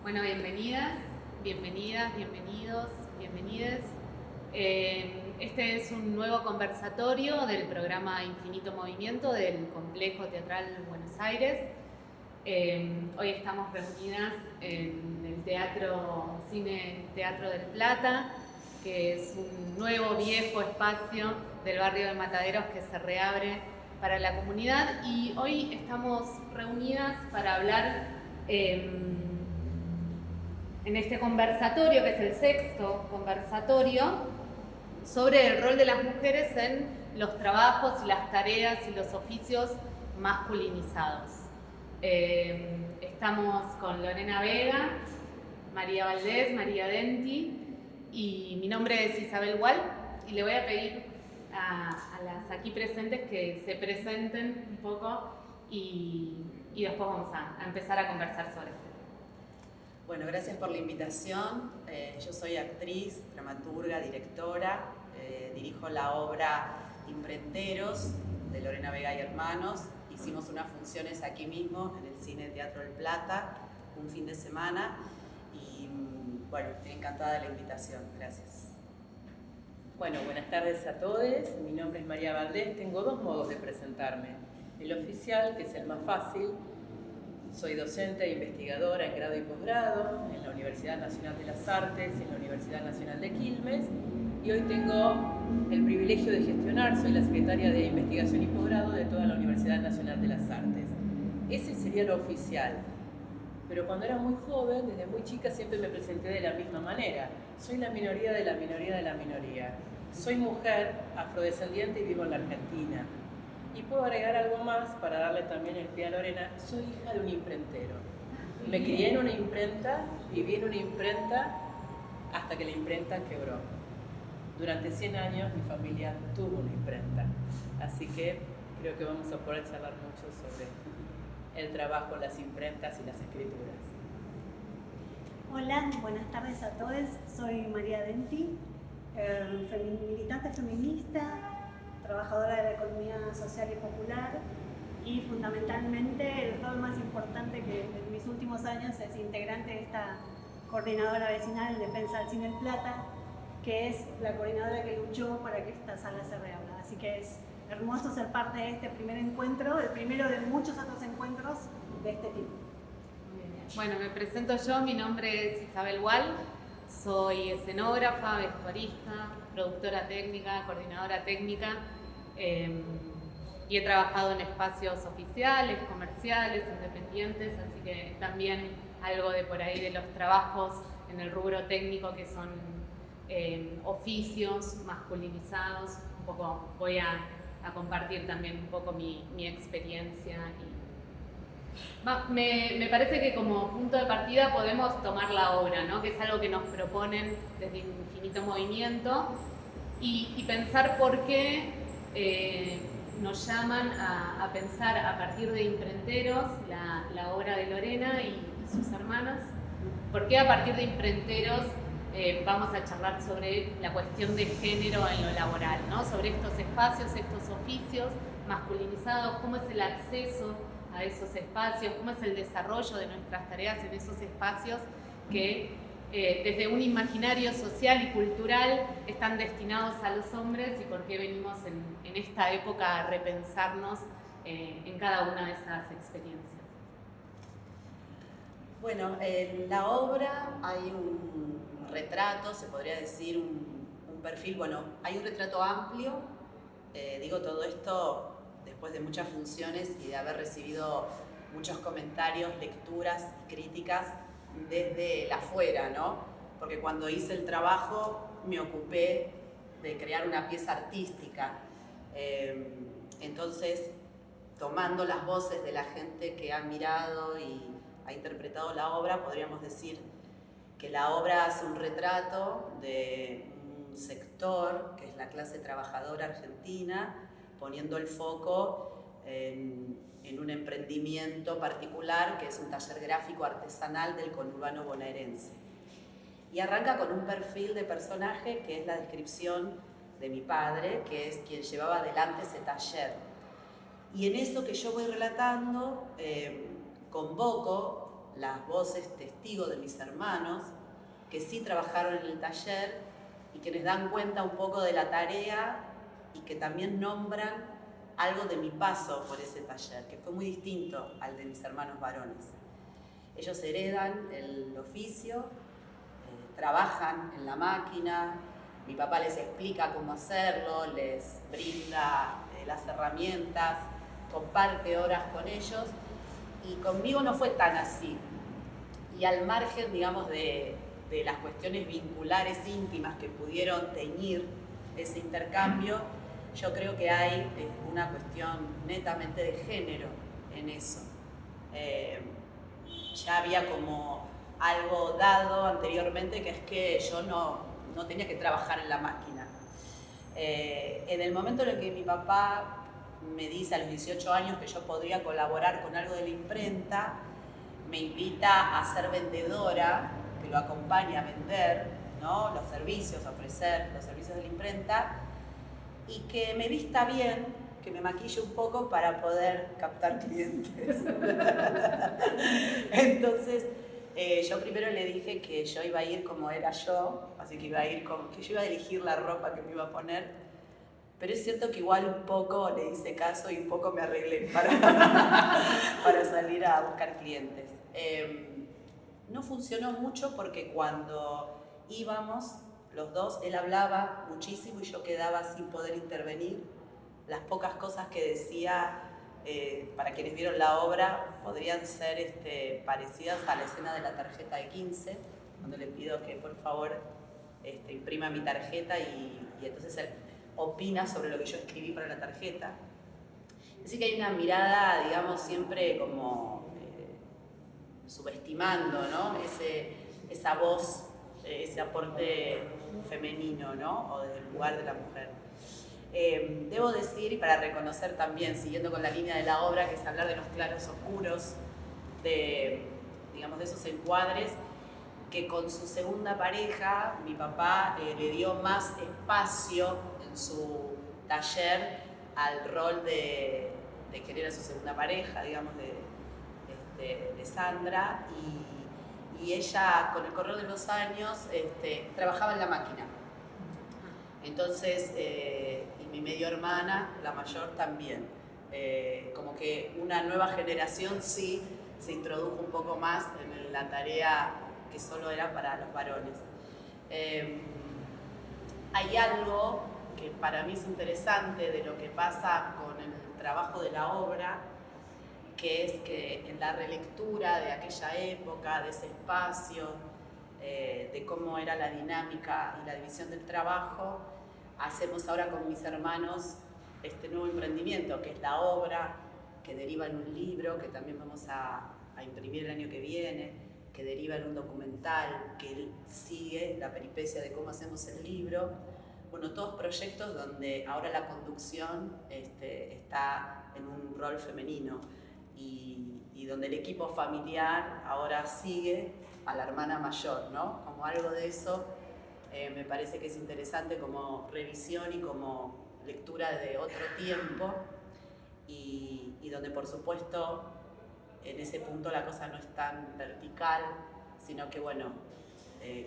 Bueno, bienvenidas, bienvenidas, bienvenidos, bienvenides. Este es un nuevo conversatorio del programa Infinito Movimiento del Complejo Teatral Buenos Aires. Hoy estamos reunidas en el Cine Teatro del Plata, que es un nuevo viejo espacio del barrio de Mataderos que se reabre para la comunidad, y hoy estamos reunidas para hablar en este conversatorio, que es el sexto conversatorio, sobre el rol de las mujeres en los trabajos y las tareas y los oficios masculinizados. Estamos con Lorena Vega, María Valdés, María Denti, y mi nombre es Isabel Gual, y le voy a pedir a las aquí presentes que se presenten un poco y después vamos a empezar a conversar sobre esto. Bueno, gracias por la invitación. Yo soy actriz, dramaturga, directora. Dirijo la obra Imprenteros de Lorena Vega y Hermanos. Hicimos unas funciones aquí mismo en el Cine Teatro del Plata un fin de semana y bueno, estoy encantada de la invitación. Gracias. Bueno, buenas tardes a todos. Mi nombre es María Valdés. Tengo dos modos de presentarme. El oficial, que es el más fácil. Soy docente e investigadora en grado y posgrado en la Universidad Nacional de las Artes y en la Universidad Nacional de Quilmes, y hoy tengo el privilegio de gestionar, soy la secretaria de investigación y posgrado de toda la Universidad Nacional de las Artes. Ese sería lo oficial, pero cuando era muy joven, desde muy chica, siempre me presenté de la misma manera. Soy la minoría de la minoría de la minoría. Soy mujer, afrodescendiente y vivo en la Argentina. Y puedo agregar algo más para darle también el pie a Lorena. Soy hija de un imprentero. Me crié en una imprenta, viví en una imprenta hasta que la imprenta quebró. Durante 100 años mi familia tuvo una imprenta. Así que creo que vamos a poder charlar mucho sobre el trabajo, las imprentas y las escrituras. Hola, buenas tardes a todos. Soy María Denti, militante feminista, trabajadora de la economía social y popular, y fundamentalmente el rol más importante que en mis últimos años es integrante de esta coordinadora vecinal en defensa del Cine del Plata, que es la coordinadora que luchó para que esta sala se reabra. Así que es hermoso ser parte de este primer encuentro, el primero de muchos otros encuentros de este tipo. Bueno, me presento yo, mi nombre es Isabel Gual, soy escenógrafa, vestuarista, productora técnica, coordinadora técnica, y he trabajado en espacios oficiales, comerciales, independientes, así que también algo de por ahí de los trabajos en el rubro técnico, que son oficios masculinizados. Un poco voy a compartir también un poco mi experiencia. Me parece que como punto de partida podemos tomar la obra, ¿no? Que es algo que nos proponen desde Infinito Movimiento, y pensar por qué nos llaman a pensar a partir de Imprenteros la obra de Lorena y sus hermanas. ¿Por qué a partir de Imprenteros vamos a charlar sobre la cuestión de género en lo laboral, ¿no? Sobre estos espacios, estos oficios masculinizados, cómo es el acceso a esos espacios, cómo es el desarrollo de nuestras tareas en esos espacios que desde un imaginario social y cultural están destinados a los hombres, y por qué venimos en esta época a repensarnos en cada una de esas experiencias. Bueno, en la obra hay un retrato, se podría decir un perfil. Bueno, hay un retrato amplio. Digo todo esto después de muchas funciones y de haber recibido muchos comentarios, lecturas, críticas desde la afuera, ¿no? Porque cuando hice el trabajo me ocupé de crear una pieza artística. Entonces, tomando las voces de la gente que ha mirado y ha interpretado la obra, podríamos decir que la obra hace un retrato de un sector que es la clase trabajadora argentina, poniendo el foco en un emprendimiento particular que es un taller gráfico artesanal del conurbano bonaerense. Y arranca con un perfil de personaje que es la descripción de mi padre, que es quien llevaba adelante ese taller. Y en eso que yo voy relatando, convoco las voces testigos de mis hermanos, que sí trabajaron en el taller y que les dan cuenta un poco de la tarea y que también nombran algo de mi paso por ese taller, que fue muy distinto al de mis hermanos varones. Ellos heredan el oficio, trabajan en la máquina, mi papá les explica cómo hacerlo, les brinda las herramientas, comparte horas con ellos, y conmigo no fue tan así. Y al margen, digamos, de las cuestiones vinculares íntimas que pudieron teñir ese intercambio, yo creo que hay una cuestión netamente de género en eso. Ya había como algo dado anteriormente, que es que yo no tenía que trabajar en la máquina. En el momento en el que mi papá me dice a los 18 años que yo podría colaborar con algo de la imprenta, me invita a ser vendedora, que lo acompañe a vender, ¿no?, los servicios, a ofrecer los servicios de la imprenta, y que me vista bien, que me maquille un poco para poder captar clientes. Entonces, yo primero le dije que yo iba a ir como era yo, así que que yo iba a elegir la ropa que me iba a poner, pero es cierto que igual un poco le hice caso y un poco me arreglé para salir a buscar clientes. No funcionó mucho porque cuando íbamos los dos, él hablaba muchísimo y yo quedaba sin poder intervenir. Las pocas cosas que decía, para quienes vieron la obra, podrían ser parecidas a la escena de la tarjeta de 15, donde le pido que por favor imprima mi tarjeta y entonces él opina sobre lo que yo escribí para la tarjeta. Así que hay una mirada, digamos, siempre como subestimando, ¿no?, esa voz, ese aporte femenino, ¿no?, o desde el lugar de la mujer. Debo decir, y para reconocer también, siguiendo con la línea de la obra, que es hablar de los claros oscuros, digamos, de esos encuadres, que con su segunda pareja, mi papá le dio más espacio en su taller al rol de querer a su segunda pareja, digamos, de Sandra, y ella, con el correr de los años, trabajaba en la máquina. Entonces, y mi medio hermana, la mayor, también. Como que una nueva generación sí se introdujo un poco más en la tarea que solo era para los varones. Hay algo que para mí es interesante de lo que pasa con el trabajo de la obra, que es que en la relectura de aquella época, de ese espacio, de cómo era la dinámica y la división del trabajo, hacemos ahora con mis hermanos este nuevo emprendimiento, que es la obra, que deriva en un libro que también vamos a imprimir el año que viene, que deriva en un documental, que sigue la peripecia de cómo hacemos el libro. Bueno, todos proyectos donde ahora la conducción está en un rol femenino y donde el equipo familiar ahora sigue a la hermana mayor, ¿no? Como algo de eso me parece que es interesante como revisión y como lectura de otro tiempo y donde por supuesto en ese punto la cosa no es tan vertical, sino que bueno,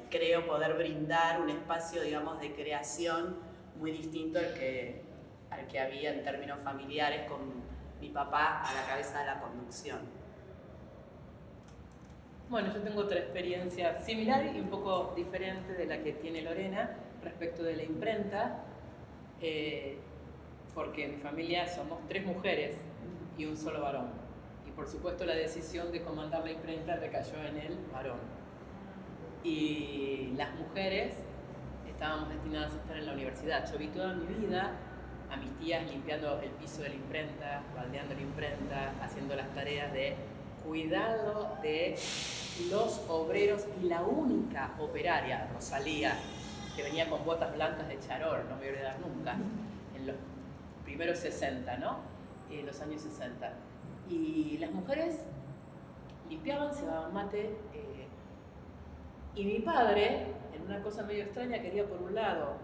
creo poder brindar un espacio, digamos, de creación muy distinto al que había en términos familiares con mi papá a la cabeza de la conducción. Bueno, yo tengo otra experiencia similar y un poco diferente de la que tiene Lorena respecto de la imprenta, porque en mi familia somos 3 mujeres y un solo varón. Y por supuesto la decisión de comandar la imprenta recayó en el varón. Y las mujeres estábamos destinadas a estar en la universidad. Yo vi toda mi vida a mis tías limpiando el piso de la imprenta, baldeando la imprenta, haciendo las tareas de cuidado de los obreros, y la única operaria, Rosalía, que venía con botas blancas de charol, no me voy a olvidar nunca, en los primeros 60, ¿no? En los años 60. Y las mujeres limpiaban, se daban mate, y mi padre, en una cosa medio extraña, quería por un lado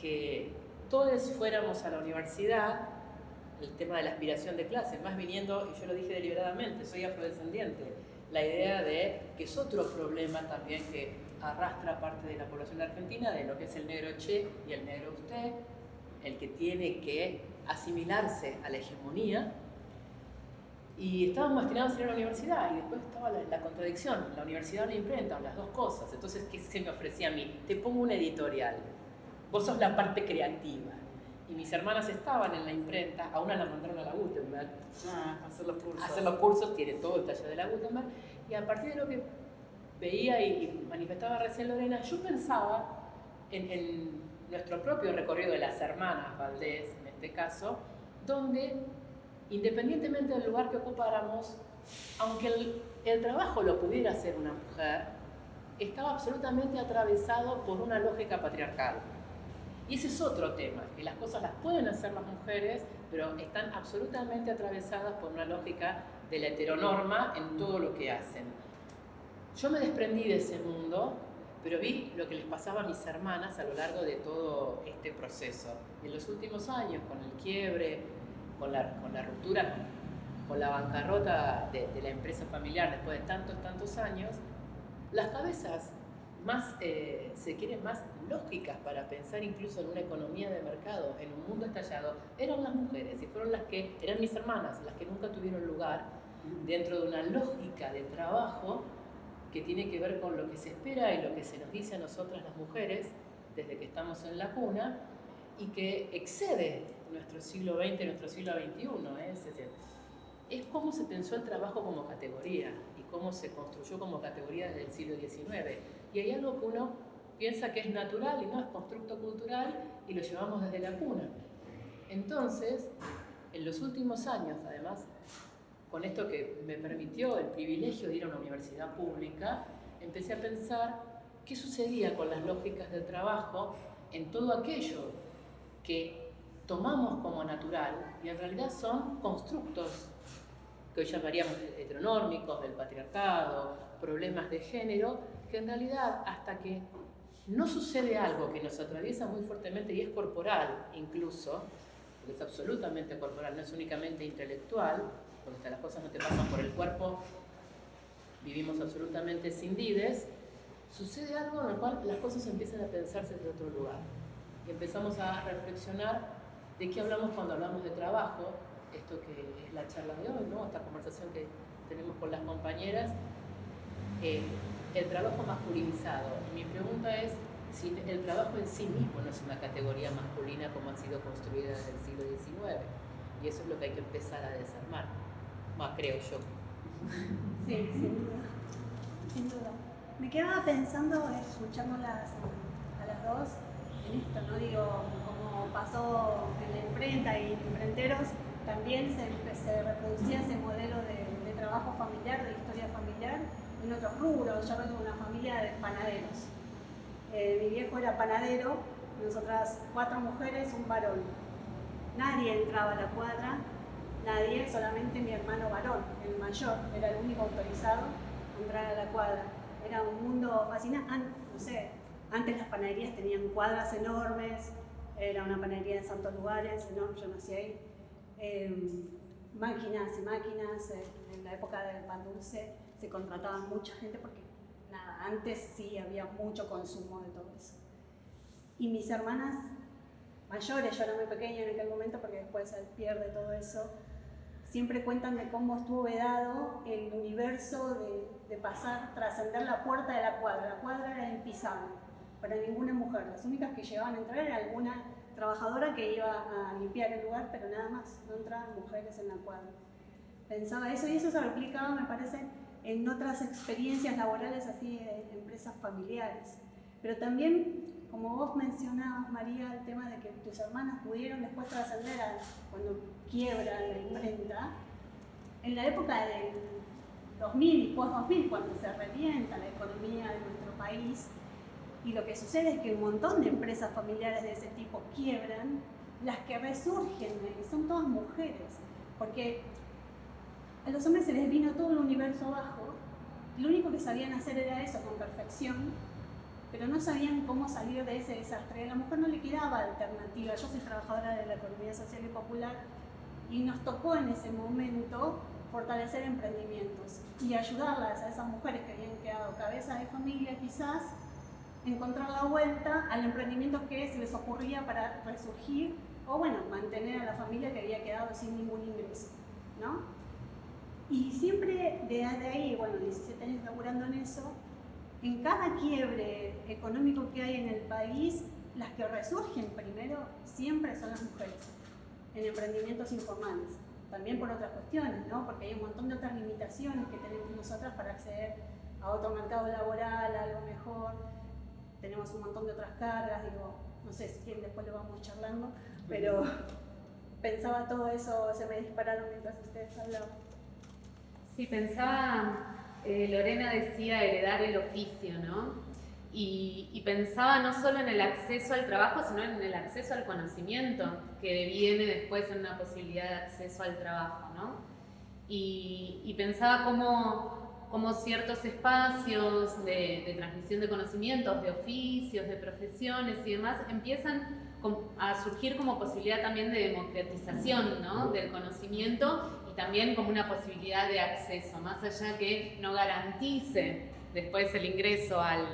que todos fuéramos a la universidad, el tema de la aspiración de clase, más viniendo, y yo lo dije deliberadamente, soy afrodescendiente, la idea de que es otro problema también que arrastra parte de la población argentina, de lo que es el negro che y el negro usted, el que tiene que asimilarse a la hegemonía. Y estábamos destinados a ir a la universidad y después estaba la contradicción, la universidad o la imprenta, las dos cosas. Entonces, ¿qué se me ofrecía a mí? Te pongo una editorial, vos sos la parte creativa. Y mis hermanas estaban en la imprenta, a una la mandaron a la Gutenberg a hacer los cursos. a hacer los cursos, tiene todo el taller de la Gutenberg, y a partir de lo que veía y manifestaba recién Lorena, yo pensaba en nuestro propio recorrido de las hermanas Valdés, en este caso, donde independientemente del lugar que ocupáramos, aunque el trabajo lo pudiera hacer una mujer, estaba absolutamente atravesado por una lógica patriarcal. Y ese es otro tema, que las cosas las pueden hacer las mujeres, pero están absolutamente atravesadas por una lógica de la heteronorma en todo lo que hacen. Yo me desprendí de ese mundo, pero vi lo que les pasaba a mis hermanas a lo largo de todo este proceso. Y en los últimos años, con el quiebre, con la ruptura, con la bancarrota de la empresa familiar después de tantos años, las cabezas más, se quieren más lógicas para pensar incluso en una economía de mercado, en un mundo estallado, eran las mujeres y fueron las que, eran mis hermanas, las que nunca tuvieron lugar dentro de una lógica de trabajo que tiene que ver con lo que se espera y lo que se nos dice a nosotras las mujeres desde que estamos en la cuna y que excede nuestro siglo XX y nuestro siglo XXI. Es decir, es cómo se pensó el trabajo como categoría y cómo se construyó como categoría desde el siglo XIX. Y hay algo que uno piensa que es natural y no es constructo cultural y lo llevamos desde la cuna. Entonces, en los últimos años, además, con esto que me permitió el privilegio de ir a una universidad pública, empecé a pensar qué sucedía con las lógicas del trabajo en todo aquello que tomamos como natural y en realidad son constructos que hoy llamaríamos heteronórmicos, del patriarcado, problemas de género, que en realidad hasta que no sucede algo que nos atraviesa muy fuertemente y es corporal incluso, porque es absolutamente corporal, no es únicamente intelectual, porque hasta las cosas no te pasan por el cuerpo, vivimos absolutamente cindides, sucede algo en el cual las cosas empiezan a pensarse desde otro lugar. Y empezamos a reflexionar de qué hablamos cuando hablamos de trabajo, esto que es la charla de hoy, ¿no? Esta conversación que tenemos con las compañeras, el trabajo masculinizado. Y mi pregunta es si el trabajo en sí mismo no es una categoría masculina como ha sido construida desde el siglo XIX. Y eso es lo que hay que empezar a desarmar, creo yo. Sí, sin duda, sin duda. Me quedaba pensando, escuchándolas a las dos, en esto, ¿no? Digo, como pasó en la imprenta y en imprenteros, también se reproducía ese modelo de trabajo familiar, de historia familiar, en otros rubros. Yo vengo de una familia de panaderos. Mi viejo era panadero, nosotras 4 mujeres, un varón. Nadie entraba a la cuadra, nadie, solamente mi hermano varón, el mayor, era el único autorizado a entrar a la cuadra. Era un mundo fascinante, no sé, antes las panaderías tenían cuadras enormes, era una panadería en Santos Lugares, enorme, yo nací ahí. Máquinas y máquinas, en la época del pan dulce se contrataba mucha gente porque nada, antes sí había mucho consumo de todo eso. Y mis hermanas mayores, yo era muy pequeña en aquel momento porque después se pierde todo eso, siempre cuentan de cómo estuvo vedado el universo de pasar, trascender la puerta de la cuadra. La cuadra era impisable para ninguna mujer, las únicas que llegaban a entrar era alguna trabajadora que iba a limpiar el lugar, pero nada más, no entraban mujeres en la cuadra. Pensaba eso y eso se replicaba, me parece, en otras experiencias laborales así de empresas familiares. Pero también, como vos mencionabas, María, el tema de que tus hermanas pudieron después trascender cuando quiebra la imprenta, en la época del 2000 y post-2000, cuando se revienta la economía de nuestro país, y lo que sucede es que un montón de empresas familiares de ese tipo quiebran, las que resurgen son todas mujeres, porque a los hombres se les vino todo el universo abajo, lo único que sabían hacer era eso con perfección, pero no sabían cómo salir de ese desastre. A la mujer no le quedaba alternativa. Yo soy trabajadora de la economía social y popular y nos tocó en ese momento fortalecer emprendimientos y ayudarlas a esas mujeres que habían quedado cabezas de familia quizás, encontrar la vuelta al emprendimiento que se les ocurría para resurgir o bueno, mantener a la familia que había quedado sin ningún ingreso, ¿no? Y siempre desde ahí, bueno, 17 años laburando en eso, en cada quiebre económico que hay en el país, las que resurgen primero siempre son las mujeres, en emprendimientos informales. También por otras cuestiones, ¿no? Porque hay un montón de otras limitaciones que tenemos nosotras para acceder a otro mercado laboral, a algo mejor. Tenemos un montón de otras cargas, digo, no sé si quieren después lo vamos charlando, pero pensaba todo eso, se me dispararon mientras ustedes hablaban. Sí, pensaba, Lorena decía heredar el oficio, ¿no? Y pensaba no solo en el acceso al trabajo, sino en el acceso al conocimiento, que viene después en una posibilidad de acceso al trabajo, ¿no? Y pensaba cómo ciertos espacios de transmisión de conocimientos, de oficios, de profesiones y demás, empiezan a surgir como posibilidad también de democratización, ¿no? Del conocimiento y también como una posibilidad de acceso, más allá que no garantice después el ingreso al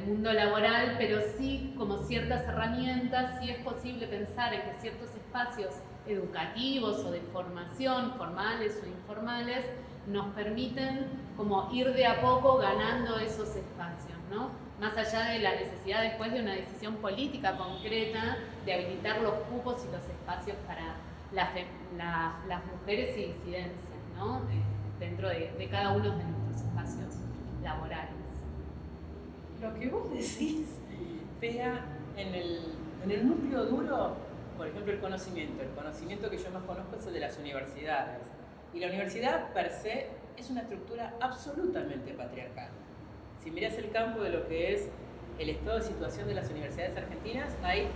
mundo laboral, pero sí como ciertas herramientas, sí es posible pensar en que ciertos espacios educativos o de formación, formales o informales, nos permiten como ir de a poco ganando esos espacios, ¿no? Más allá de la necesidad después de una decisión política concreta de habilitar los cupos y los espacios para las mujeres y disidencias, ¿no? Dentro de cada uno de nuestros espacios laborales. Lo que vos decís pega en el núcleo duro, por ejemplo, el conocimiento. El conocimiento que yo más conozco es el de las universidades. Y la universidad per se es una estructura absolutamente patriarcal. Si mirás el campo de lo que es el estado de situación de las universidades argentinas, hay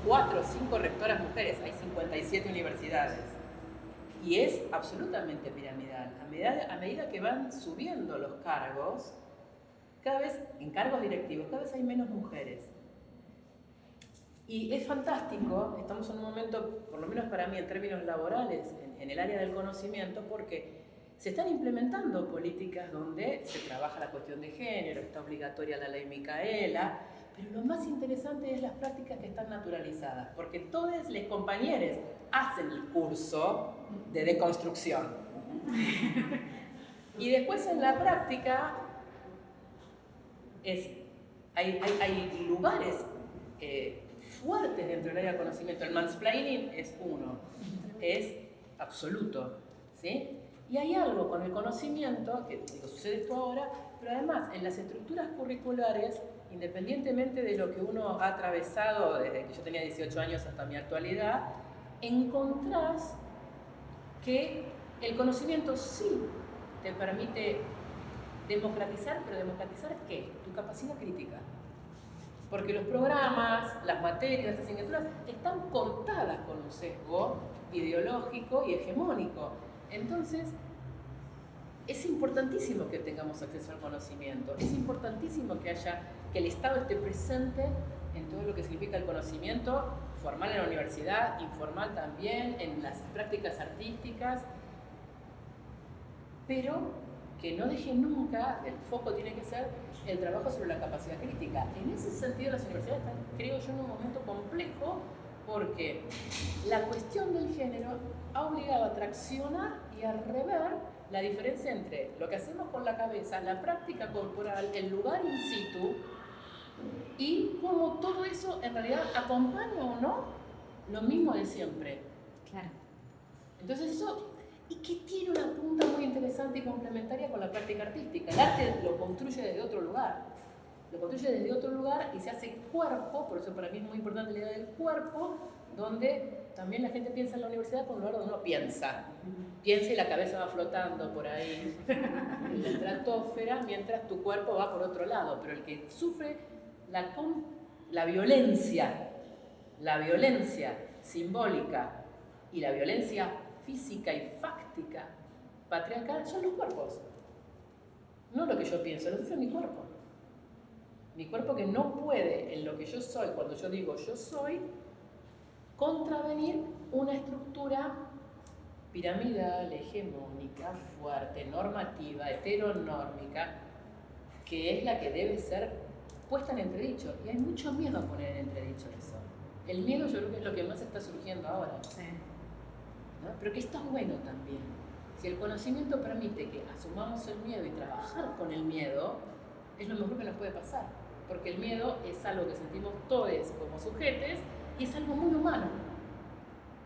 4 o 5 rectoras mujeres, hay 57 universidades. Y es absolutamente piramidal. A medida que van subiendo los cargos, cada vez, en cargos directivos, cada vez hay menos mujeres. Y es fantástico, estamos en un momento, por lo menos para mí, en términos laborales, en el área del conocimiento, porque se están implementando políticas donde se trabaja la cuestión de género, está obligatoria la ley Micaela, pero lo más interesante es las prácticas que están naturalizadas, porque todos los compañeros hacen el curso de deconstrucción. Y después en la práctica hay lugares fuertes dentro del área de conocimiento. El mansplaining es uno, es absoluto, ¿sí? Y hay algo con el conocimiento, que digo, sucede esto ahora, pero además en las estructuras curriculares, independientemente de lo que uno ha atravesado desde que yo tenía 18 años hasta mi actualidad, encontrás que el conocimiento sí te permite democratizar, pero ¿democratizar qué? Tu capacidad crítica. Porque los programas, las materias, las asignaturas están cortadas con un sesgo ideológico y hegemónico. Entonces, es importantísimo que tengamos acceso al conocimiento, es importantísimo que el Estado esté presente en todo lo que significa el conocimiento, formal en la universidad, informal también, en las prácticas artísticas, pero que no deje nunca, el foco tiene que ser el trabajo sobre la capacidad crítica. En ese sentido, las universidades están, creo yo, en un momento complejo, porque la cuestión del género ha obligado a traccionar y a rever la diferencia entre lo que hacemos con la cabeza, la práctica corporal, el lugar in situ, y cómo todo eso en realidad acompaña o no lo mismo de siempre. Claro. Entonces eso, y que tiene una punta muy interesante y complementaria con la práctica artística. El arte lo construye desde otro lugar. Lo construye desde otro lugar y se hace cuerpo, por eso para mí es muy importante la idea del cuerpo, donde también la gente piensa en la universidad como un lugar donde uno piensa. Piensa y la cabeza va flotando por ahí en la estratosfera, mientras tu cuerpo va por otro lado. Pero el que sufre la violencia simbólica y la violencia física y fáctica patriarcal son los cuerpos. No lo que yo pienso, lo sufre mi cuerpo. Mi cuerpo que no puede, en lo que yo soy, cuando yo digo yo soy, contravenir una estructura piramidal, hegemónica, fuerte, normativa, heteronórmica, que es la que debe ser puesta en entredicho. Y hay mucho miedo a poner en entredicho eso. El miedo yo creo que es lo que más está surgiendo ahora. Sí. ¿No? Pero que está bueno también. Si el conocimiento permite que asumamos el miedo y trabajar con el miedo, es lo mejor que nos puede pasar. Porque el miedo es algo que sentimos todos como sujetos y es algo muy humano.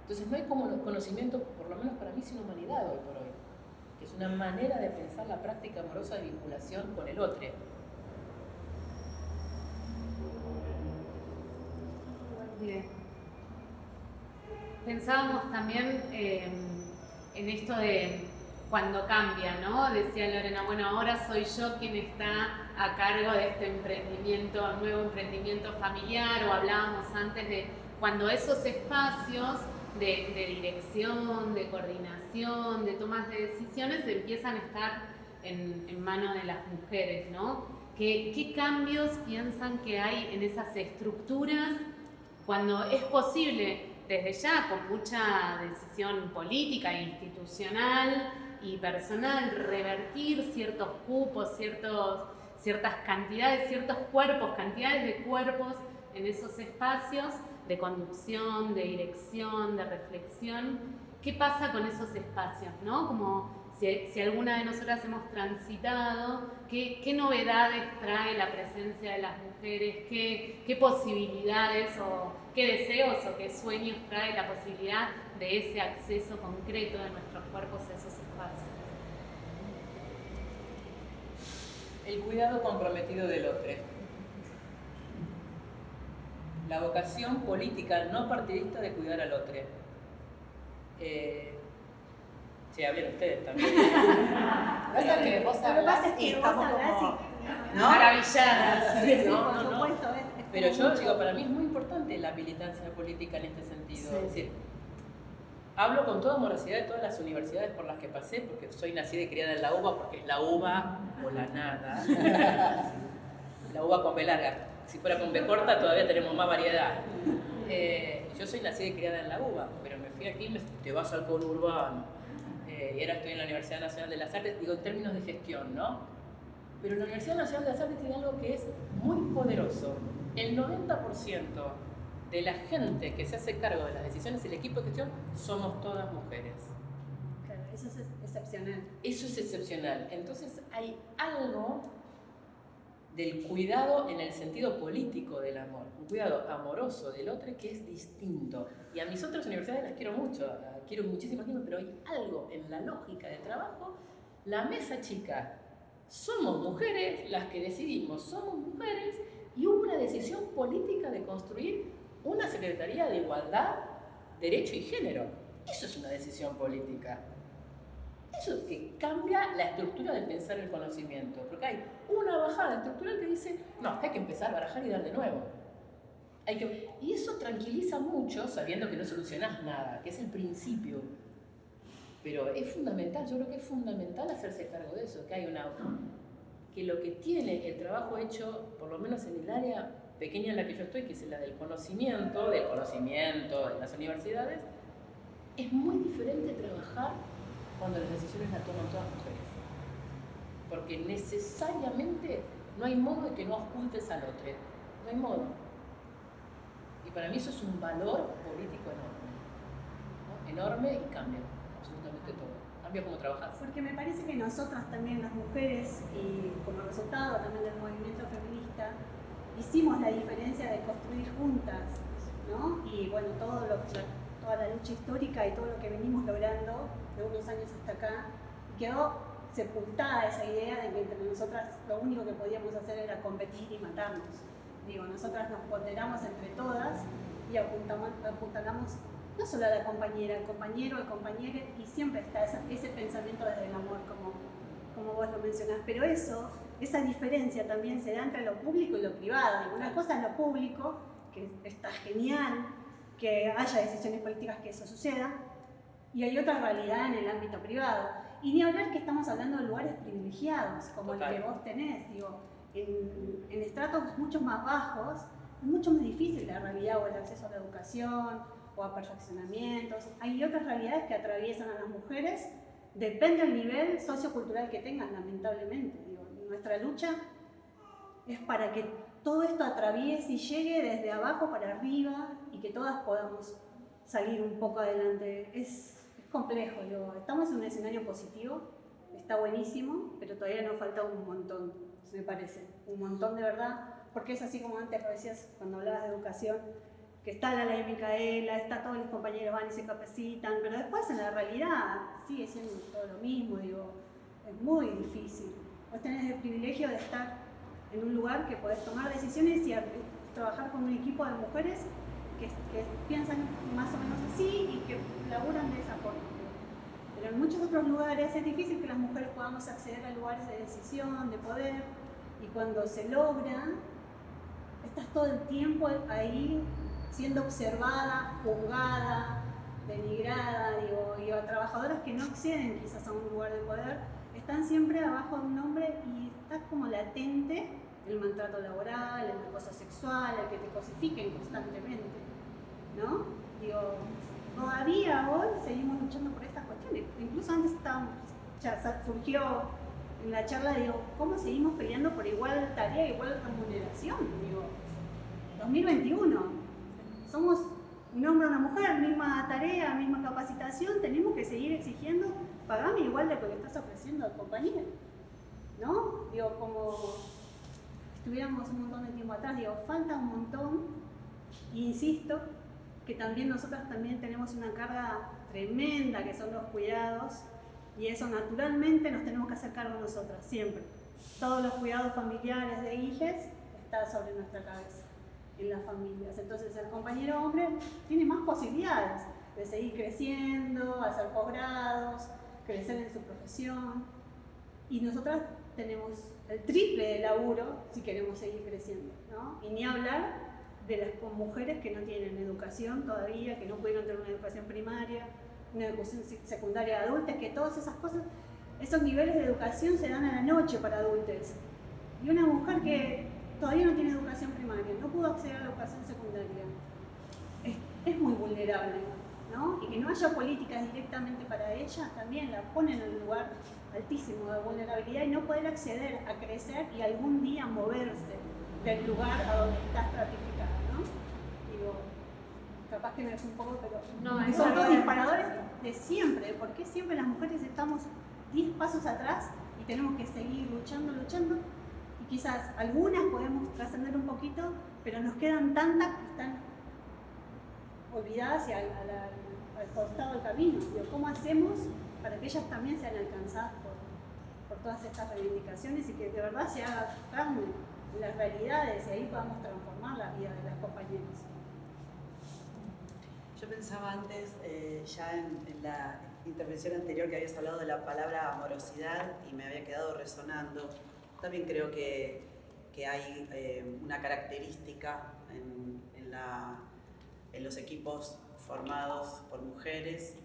Entonces no hay como conocimiento, por lo menos para mí, sin humanidad hoy por hoy. Que es una manera de pensar la práctica amorosa de vinculación con el otro. Bien. Pensábamos también en esto de cuando cambia, ¿no? Decía Lorena, bueno, ahora soy yo quien está a cargo de este emprendimiento, nuevo emprendimiento familiar, o hablábamos antes de cuando esos espacios de dirección, de coordinación, de tomas de decisiones empiezan a estar en manos de las mujeres, ¿no? ¿Qué cambios piensan que hay en esas estructuras cuando es posible, desde ya, con mucha decisión política, institucional y personal, revertir ciertos cupos, ciertas cantidades, ciertos cuerpos, cantidades de cuerpos en esos espacios de conducción, de dirección, de reflexión? ¿Qué pasa con esos espacios, ¿no? Como si alguna de nosotras hemos transitado, ¿qué novedades trae la presencia de las mujeres? ¿Qué posibilidades o qué deseos o qué sueños trae la posibilidad de ese acceso concreto de nuestros cuerpos a esos espacios? El cuidado comprometido del otro. La vocación política no partidista de cuidar al otro. Sí, hablen ustedes también. Pasa que vos hablás y estamos como... ¿no? Maravilladas. Sí, No, por no, no. supuesto. Pero yo digo, para mí es muy importante la militancia política en este sentido. Sí. Es decir, hablo con toda morosidad de todas las universidades por las que pasé, porque soy nacida y criada en la UBA, porque es la UBA o la nada. La UBA con B larga. Si fuera con B corta todavía tenemos más variedad. Yo soy nacida y criada en la UBA, pero me fui aquí, te vas al conurbano. Y ahora estoy en la Universidad Nacional de las Artes, digo en términos de gestión, ¿no? Pero la Universidad Nacional de las Artes tiene algo que es muy poderoso. El 90% de la gente que se hace cargo de las decisiones, el equipo de gestión, somos todas mujeres. Claro, eso es excepcional. Eso es excepcional. Entonces hay algo del cuidado en el sentido político del amor, un cuidado amoroso del otro que es distinto. Y a mis otras universidades las quiero mucho, quiero muchísimas, pero hay algo en la lógica de trabajo, la mesa chica. Somos mujeres las que decidimos, somos mujeres, y hubo una decisión política de construir una Secretaría de Igualdad, Derecho y Género. Eso es una decisión política. Eso que cambia la estructura de pensar el conocimiento, porque hay una bajada estructural que dice, no, hay que empezar a barajar y dar de nuevo. Y eso tranquiliza mucho, sabiendo que no solucionás nada, que es el principio. Pero es fundamental, yo creo que es fundamental hacerse cargo de eso, que hay que lo que tiene el trabajo hecho, por lo menos en el área pequeña en la que yo estoy, que es la del conocimiento de las universidades, es muy diferente trabajar cuando las decisiones las toman todas mujeres. Porque necesariamente no hay modo de que no ocultes al otro, no hay modo. Y para mí eso es un valor político enorme, ¿no? Enorme, y cambia absolutamente todo. Cambia cómo trabajas. Porque me parece que nosotras también, las mujeres, y como resultado también del movimiento feminista, hicimos la diferencia de construir juntas, ¿no? Y bueno, toda la lucha histórica y todo lo que venimos logrando de unos años hasta acá, quedó sepultada esa idea de que entre nosotras lo único que podíamos hacer era competir y matarnos. Digo, nosotras nos ponderamos entre todas y apuntalamos no solo a la compañera, al compañero, al compañero, y siempre está ese pensamiento desde el amor, como vos lo mencionás. Pero esa diferencia también se da entre lo público y lo privado. Una cosa es lo público, que está genial que haya decisiones políticas que eso suceda, y hay otra realidad en el ámbito privado. Y ni hablar que estamos hablando de lugares privilegiados, como Total. el que vos tenés. Digo, en estratos mucho más bajos, es mucho más difícil la realidad o el acceso a la educación o a perfeccionamientos. Hay otras realidades que atraviesan a las mujeres, depende del nivel sociocultural que tengan, lamentablemente. Digo, nuestra lucha es para que todo esto atraviese y llegue desde abajo para arriba y que todas podamos salir un poco adelante. Es complejo, digo, estamos en un escenario positivo, está buenísimo, pero todavía nos falta un montón, me parece, un montón de verdad, porque es así como antes lo decías cuando hablabas de educación, que está la ley Micaela, está todos los compañeros van y se capacitan, pero después en la realidad sigue siendo todo lo mismo, digo, es muy difícil. Vos tenés el privilegio de estar en un lugar que podés tomar decisiones y trabajar con un equipo de mujeres que piensan más o menos así y que laburan de esa forma. Pero en muchos otros lugares es difícil que las mujeres podamos acceder a lugares de decisión, de poder, y cuando se logra, estás todo el tiempo ahí siendo observada, juzgada, denigrada, digo, y a trabajadoras que no acceden quizás a un lugar de poder, están siempre abajo de un hombre y está como latente el maltrato laboral, el acoso sexual, el que te cosifiquen constantemente, ¿no? Digo, todavía hoy seguimos luchando por estas cuestiones. Incluso antes ya surgió en la charla, digo, ¿cómo seguimos peleando por igual tarea, igual remuneración? Digo, 2021, somos un hombre o una mujer, misma tarea, misma capacitación, tenemos que seguir exigiendo, pagame igual de lo que estás ofreciendo al compañero, ¿no? Digo, como estuviéramos un montón de tiempo atrás, digo, falta un montón, e insisto, que también nosotras también tenemos una carga tremenda que son los cuidados, y eso naturalmente nos tenemos que hacer cargo nosotras, siempre. Todos los cuidados familiares de hijos está sobre nuestra cabeza, en las familias. Entonces el compañero hombre tiene más posibilidades de seguir creciendo, hacer posgrados, crecer en su profesión, y nosotras tenemos el triple de laburo si queremos seguir creciendo, ¿no? Y ni hablar de las mujeres que no tienen educación todavía, que no pudieron tener una educación primaria, una educación secundaria de adultos, que todas esas cosas, esos niveles de educación se dan a la noche para adultos. Y una mujer que todavía no tiene educación primaria, no pudo acceder a la educación secundaria, es muy vulnerable, ¿no? Y que no haya políticas directamente para ella también la ponen en un lugar altísimo de vulnerabilidad y no poder acceder a crecer y algún día moverse del lugar a donde está estratificada, ¿no? Digo, capaz que me fui un poco, pero no, son todos disparadores de siempre. ¿Por qué siempre las mujeres estamos 10 pasos atrás y tenemos que seguir luchando? Y quizás algunas podemos trascender un poquito, pero nos quedan tantas que están olvidadas y al costado del camino. Digo, ¿cómo hacemos para que ellas también sean alcanzadas por todas estas reivindicaciones y que de verdad se haga carne en las realidades y ahí podamos transformar la vida de las compañeras? Yo pensaba antes, ya en la intervención anterior, que habías hablado de la palabra amorosidad y me había quedado resonando. También creo que hay una característica en los equipos formados por mujeres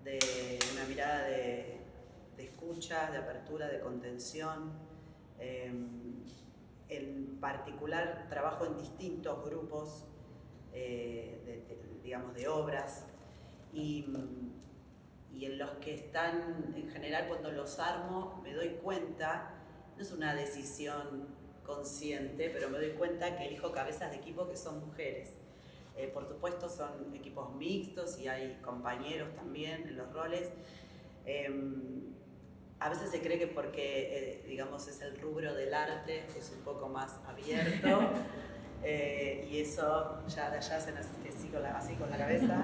de una mirada de escucha, de apertura, de contención. En particular, trabajo en distintos grupos digamos, de obras y en los que están, en general, cuando los armo, me doy cuenta, no es una decisión consciente, pero me doy cuenta que elijo cabezas de equipo que son mujeres. Por supuesto son equipos mixtos y hay compañeros también en los roles. A veces se cree que porque, digamos, es el rubro del arte, es un poco más abierto. Y eso ya hacen así con la cabeza.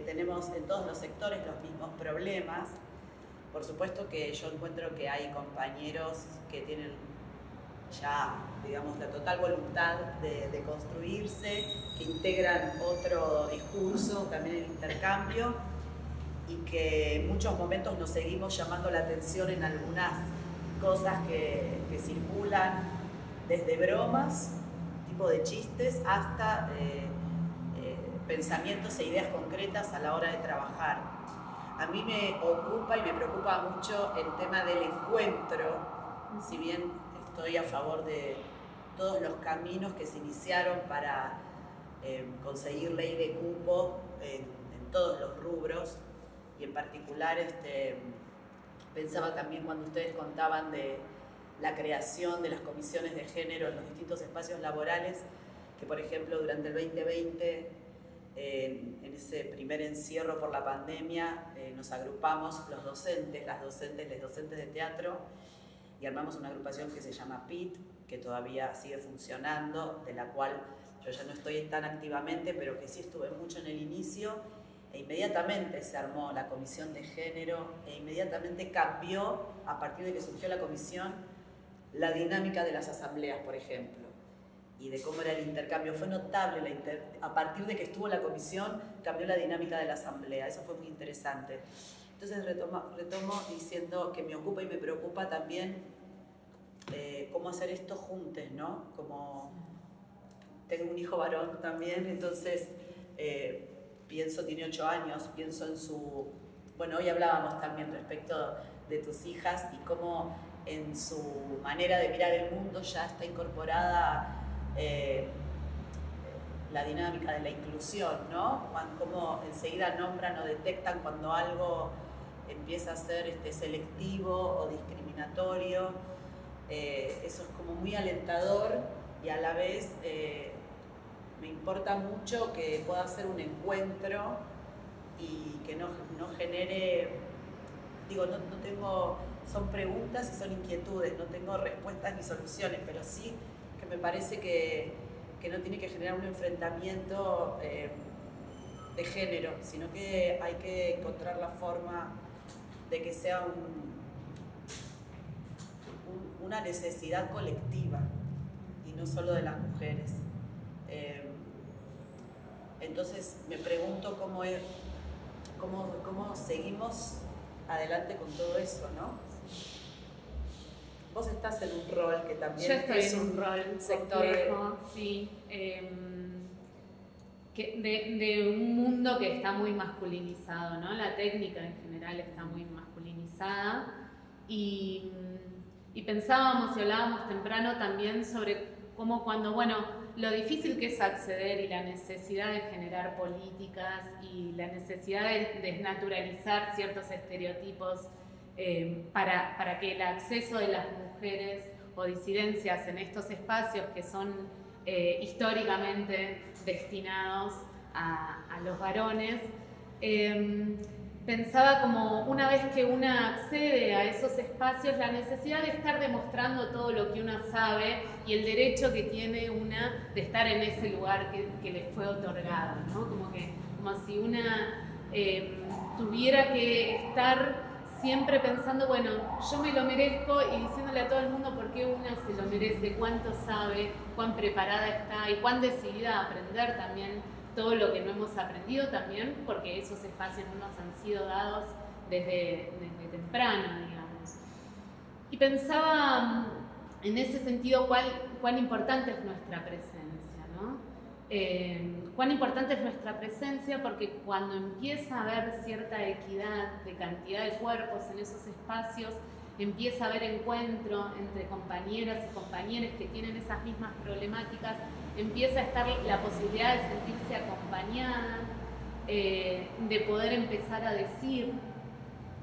Tenemos en todos los sectores los mismos problemas. Por supuesto que yo encuentro que hay compañeros que tienen ya, digamos, la total voluntad de construirse, que integran otro discurso, también el intercambio, y que en muchos momentos nos seguimos llamando la atención en algunas cosas que circulan, desde bromas, tipo de chistes, hasta pensamientos e ideas concretas a la hora de trabajar. A mí me ocupa y me preocupa mucho el tema del encuentro, si bien estoy a favor de todos los caminos que se iniciaron para conseguir ley de cupo en todos los rubros, y en particular pensaba también cuando ustedes contaban de la creación de las comisiones de género en los distintos espacios laborales, que por ejemplo durante el 2020, en ese primer encierro por la pandemia, nos agrupamos los docentes, las docentes, les docentes de teatro, y armamos una agrupación que se llama PIT, que todavía sigue funcionando, de la cual yo ya no estoy tan activamente, pero que sí estuve mucho en el inicio, e inmediatamente se armó la comisión de género, e inmediatamente cambió, a partir de que surgió la comisión, la dinámica de las asambleas, por ejemplo, y de cómo era el intercambio. Fue notable, a partir de que estuvo la comisión, cambió la dinámica de la asamblea. Eso fue muy interesante. Entonces retomo diciendo que me ocupa y me preocupa también cómo hacer esto juntos, ¿no? Como tengo un hijo varón también, entonces pienso, tiene 8 años, pienso en su... Bueno, hoy hablábamos también respecto de tus hijas y cómo en su manera de mirar el mundo ya está incorporada la dinámica de la inclusión, ¿no? Cómo enseguida nombran o detectan cuando algo empieza a ser selectivo o discriminatorio. Eso es como muy alentador, y a la vez me importa mucho que pueda ser un encuentro y que no genere, digo, no tengo, son preguntas y son inquietudes, no tengo respuestas ni soluciones, pero sí que me parece que no tiene que generar un enfrentamiento de género, sino que hay que encontrar la forma de que sea una necesidad colectiva y no solo de las mujeres. Entonces me pregunto cómo seguimos adelante con todo eso, ¿no? Vos estás en un rol que también Yo estoy es en un rol sector complejo, sí, de un mundo que está muy masculinizado, ¿no? La técnica en general está muy masculinizada, y pensábamos y hablábamos temprano también sobre cómo cuando, bueno, lo difícil que es acceder y la necesidad de generar políticas y la necesidad de desnaturalizar ciertos estereotipos para que el acceso de las mujeres o disidencias en estos espacios que son históricamente destinados a los varones, pensaba como una vez que una accede a esos espacios, la necesidad de estar demostrando todo lo que una sabe y el derecho que tiene una de estar en ese lugar que le fue otorgado, ¿no? Como si una tuviera que estar siempre pensando, bueno, yo me lo merezco, y diciéndole a todo el mundo por qué una se lo merece, cuánto sabe, cuán preparada está y cuán decidida a aprender también todo lo que no hemos aprendido también, porque esos espacios no nos han sido dados desde temprano, digamos. Y pensaba en ese sentido cuán importante es nuestra presencia, ¿no? Cuán importante es nuestra presencia, porque cuando empieza a haber cierta equidad de cantidad de cuerpos en esos espacios, empieza a haber encuentro entre compañeras y compañeros que tienen esas mismas problemáticas, empieza a estar la posibilidad de sentirse acompañada, de poder empezar a decir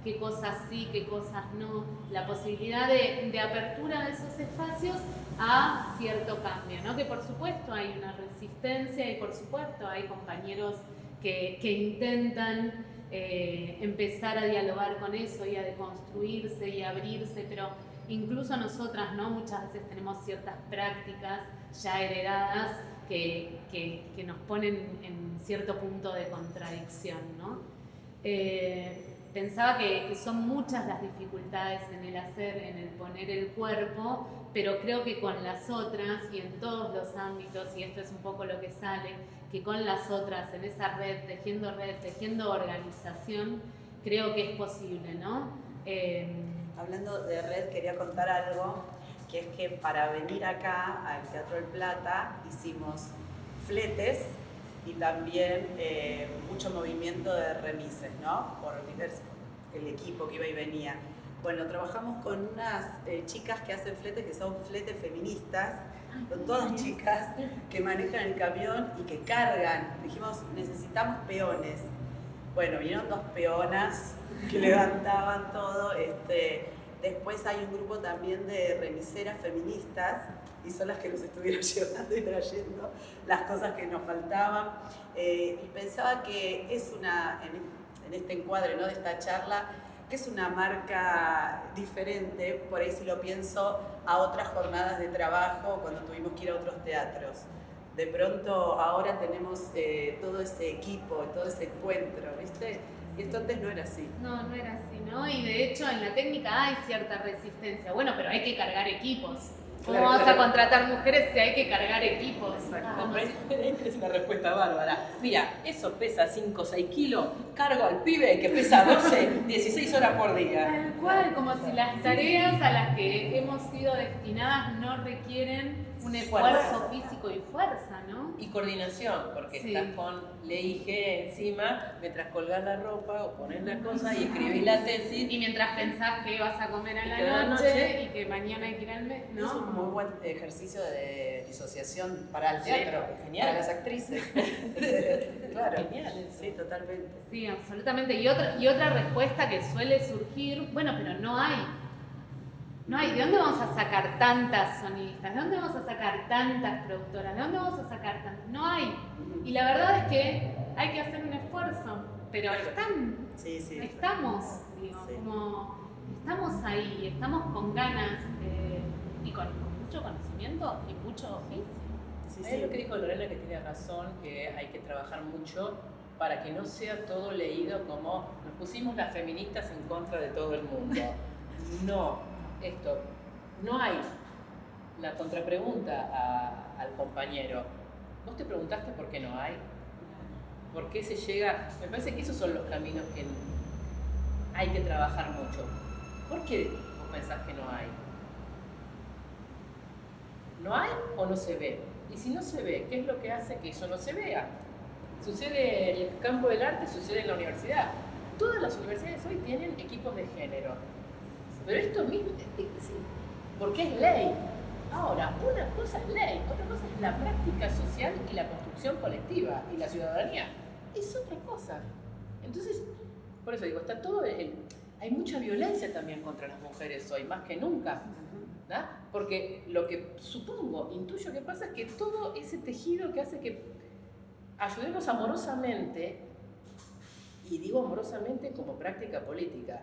qué cosas sí, qué cosas no, la posibilidad de apertura de esos espacios a cierto cambio, ¿no? Que por supuesto hay una resistencia y por supuesto hay compañeros que intentan empezar a dialogar con eso y a deconstruirse y a abrirse, pero incluso nosotras, ¿no? Muchas veces tenemos ciertas prácticas ya heredadas que nos ponen en cierto punto de contradicción, ¿no? Pensaba que son muchas las dificultades en el hacer, en el poner el cuerpo, pero creo que con las otras y en todos los ámbitos, y esto es un poco lo que sale, que con las otras, en esa red, tejiendo organización, creo que es posible, ¿no? Hablando de red, quería contar algo, que es que para venir acá al Teatro del Plata hicimos fletes y también mucho movimiento de remises, ¿no? Por el equipo que iba y venía. Bueno, trabajamos con unas chicas que hacen fletes que son fletes feministas, son todas chicas que manejan el camión y que cargan. Dijimos, necesitamos peones. Bueno, vinieron 2 peonas que levantaban todo. Después hay un grupo también de remiseras feministas y son las que nos estuvieron llevando y trayendo las cosas que nos faltaban. Y pensaba que es en este encuadre, ¿no?, de esta charla, que es una marca diferente, por ahí si lo pienso, a otras jornadas de trabajo cuando tuvimos que ir a otros teatros. De pronto ahora tenemos todo ese equipo, todo ese encuentro, ¿viste? Y esto antes no era así. No, no era así, ¿no? Y de hecho en la técnica hay cierta resistencia. Bueno, pero hay que cargar equipos. ¿Cómo Claro, vas claro. a contratar mujeres si hay que cargar equipos? Exacto. Es una respuesta bárbara. Mira, eso pesa 5 o 6 kilos, cargo al pibe que pesa 12, 16 horas por día. Tal cual, como si las tareas a las que hemos sido destinadas no requieren un esfuerzo físico y fuerza, ¿no? Y coordinación, porque Sí. estás con LIG encima mientras colgás la ropa o pones la cosa y escribís la tesis. Y mientras pensás que vas a comer a Y la que la noche, noche- y que mañana hay que ir al mes, Es ¿no? un muy buen ejercicio de disociación para el Sí, teatro, genial. para las actrices. Claro. Genial eso. Sí, totalmente. Sí, absolutamente. Y otra respuesta que suele surgir, bueno, pero no hay. No hay. ¿De dónde vamos a sacar tantas sonidistas? ¿De dónde vamos a sacar tantas productoras? ¿De dónde vamos a sacar tantas? No hay. Y la verdad es que hay que hacer un esfuerzo, pero Sí, sí. estamos, digo, Sí. como estamos ahí, estamos con ganas y con mucho conocimiento y mucho oficio. Sí, Es lo que dijo Lorena, que tiene razón, que hay que trabajar mucho para que no sea todo leído como nos pusimos las feministas en contra de todo el mundo. No, no hay la contrapregunta al compañero. ¿Vos te preguntaste por qué no hay? ¿Por qué se llega? Me parece que esos son los caminos que hay que trabajar mucho. ¿Por qué vos pensás que no hay? ¿No hay o no se ve? Y si no se ve, ¿qué es lo que hace que eso no se vea? Sucede en el campo del arte, sucede en la universidad. Todas las universidades hoy tienen equipos de género. Pero esto mismo, sí, porque es ley. Ahora, una cosa es ley, otra cosa es la práctica social y la construcción colectiva y la ciudadanía. Es otra cosa. Entonces, por eso digo, está todo hay mucha violencia también contra las mujeres hoy, más que nunca. ¿No? Porque lo que supongo, intuyo que pasa es que todo ese tejido que hace que ayudemos amorosamente, y digo amorosamente como práctica política,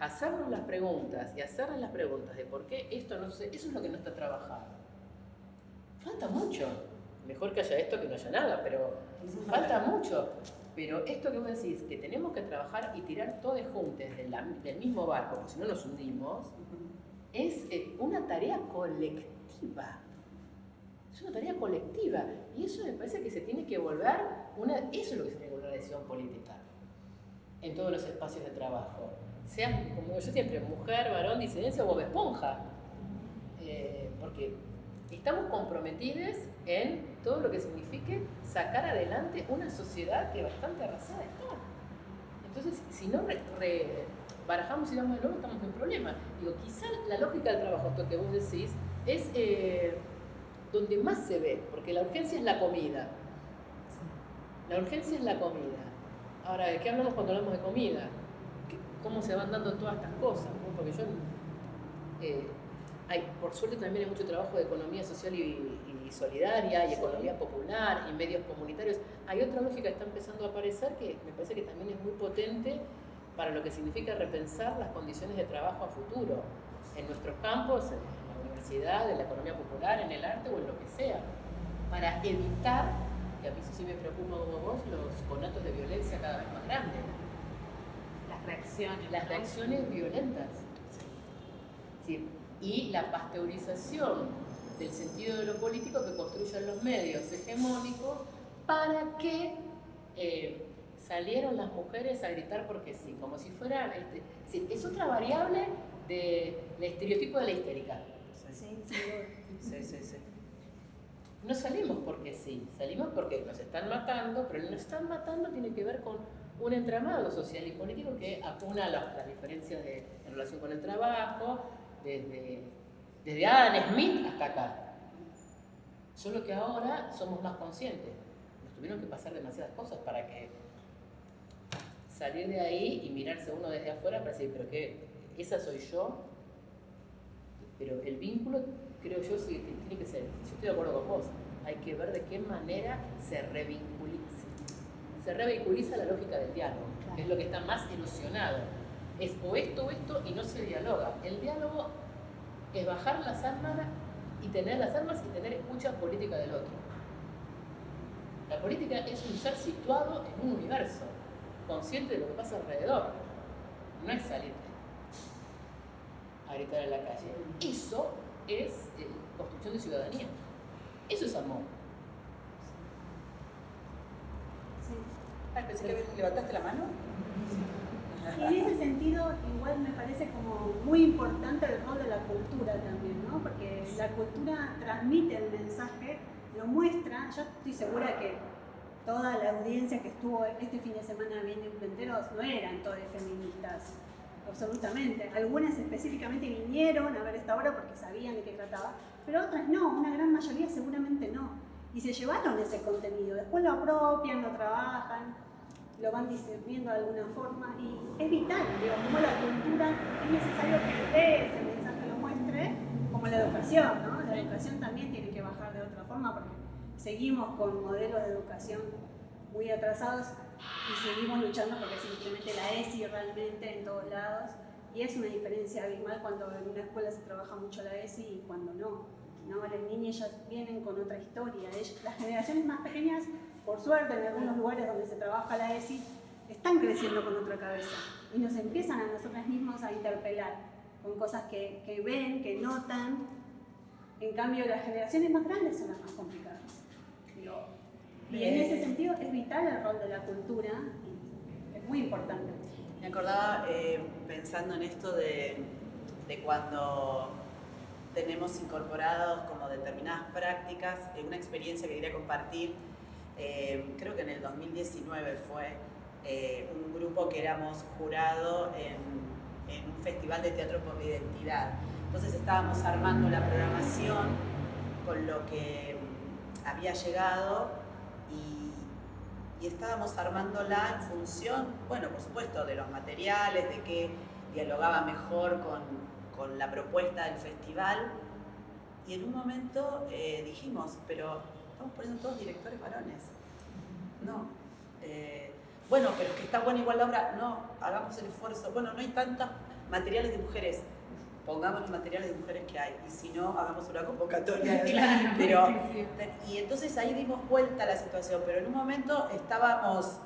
a hacernos las preguntas y hacerles las preguntas de por qué esto no sé, eso es lo que no está trabajado. Falta mucho. Mejor que haya esto que no haya nada, pero falta mucho. Pero esto que vos decís, que tenemos que trabajar y tirar todos juntos del mismo barco, porque si no nos hundimos, es una tarea colectiva. Es una tarea colectiva. Y eso me parece que se tiene que volver eso es lo que se tiene que volver una decisión política en todos los espacios de trabajo. Sean, como digo yo siempre, mujer, varón, disidencia o Bob Esponja. Porque estamos comprometidos en todo lo que signifique sacar adelante una sociedad que bastante arrasada está. Entonces, si no barajamos y vamos de nuevo, estamos en problema. Digo, quizá la lógica del trabajo, esto que vos decís, es donde más se ve, porque la urgencia es la comida. La urgencia es la comida. Ahora, ¿de qué hablamos cuando hablamos de comida? ¿Cómo se van dando todas estas cosas? ¿No? Porque yo, por suerte también hay mucho trabajo de economía social y solidaria, y economía popular, y medios comunitarios. Hay otra lógica que está empezando a aparecer que me parece que también es muy potente para lo que significa repensar las condiciones de trabajo a futuro, en nuestros campos, en la universidad, en la economía popular, en el arte o en lo que sea, para evitar, que a mí eso sí me preocupa como vos, los conatos de violencia cada vez más grandes. Las reacciones violentas. Sí. Y la pasteurización del sentido de lo político que construyen los medios hegemónicos para que salieron las mujeres a gritar porque sí, como si fuera... sí, es otra variable del estereotipo de la histérica. Sí. No salimos porque sí, salimos porque nos están matando, pero el nos están matando tiene que ver con un entramado social y político que acuna las diferencias en relación con el trabajo, desde Adam Smith hasta acá. Solo que ahora somos más conscientes. Nos tuvieron que pasar demasiadas cosas para que salir de ahí y mirarse uno desde afuera para decir, pero ¿qué? ¿Esa soy yo? Pero el vínculo, creo yo, sí, que tiene que ser, yo estoy de acuerdo con vos, hay que ver de qué manera se revinculiza la lógica del diálogo, claro, que es lo que está más erosionado. Es o esto y no se dialoga. El diálogo es bajar las armas y tener escucha política del otro. La política es un ser situado en un universo, consciente de lo que pasa alrededor. No es salir a gritar en la calle. Eso es construcción de ciudadanía. Eso es amor. Sí. Ay, pensé que levantaste la mano. Y en ese sentido, igual me parece como muy importante el rol de la cultura también, ¿no? Porque la cultura transmite el mensaje, lo muestra. Yo estoy segura que toda la audiencia que estuvo este fin de semana viendo Imprenteros no eran todas feministas, absolutamente. Algunas específicamente vinieron a ver esta obra porque sabían de qué trataba, pero otras no, una gran mayoría seguramente no. Y se llevaron ese contenido, después lo apropian, lo trabajan, lo van discerniendo de alguna forma, y es vital, digo, como la cultura es necesario que dé ese mensaje, lo muestre, como la educación, ¿no? La educación también tiene que bajar de otra forma porque seguimos con modelos de educación muy atrasados y seguimos luchando porque se implemente la ESI realmente en todos lados, y es una diferencia abismal cuando en una escuela se trabaja mucho la ESI y cuando no. Las niñas ya vienen con otra historia. Las generaciones más pequeñas, por suerte, en algunos lugares donde se trabaja la ESI, están creciendo con otra cabeza y nos empiezan a nosotras mismos a interpelar con cosas que ven, que notan. En cambio, las generaciones más grandes son las más complicadas. Y en ese sentido es vital el rol de la cultura y es muy importante. Me acordaba pensando en esto de cuando tenemos incorporados como determinadas prácticas, una experiencia que quería compartir, creo que en el 2019 fue un grupo que éramos jurado en un festival de teatro por la identidad. Entonces estábamos armando la programación con lo que había llegado y estábamos armándola en función, bueno, por supuesto, de los materiales, de qué dialogaba mejor con la propuesta del festival, y en un momento dijimos, pero estamos poniendo todos directores varones. No. Bueno, pero es que está buena igual la obra. No, hagamos el esfuerzo. Bueno, no hay tantos materiales de mujeres. Pongamos los materiales de mujeres que hay. Y si no, hagamos una convocatoria. Claro, y entonces ahí dimos vuelta a la situación. Pero en un momento estábamos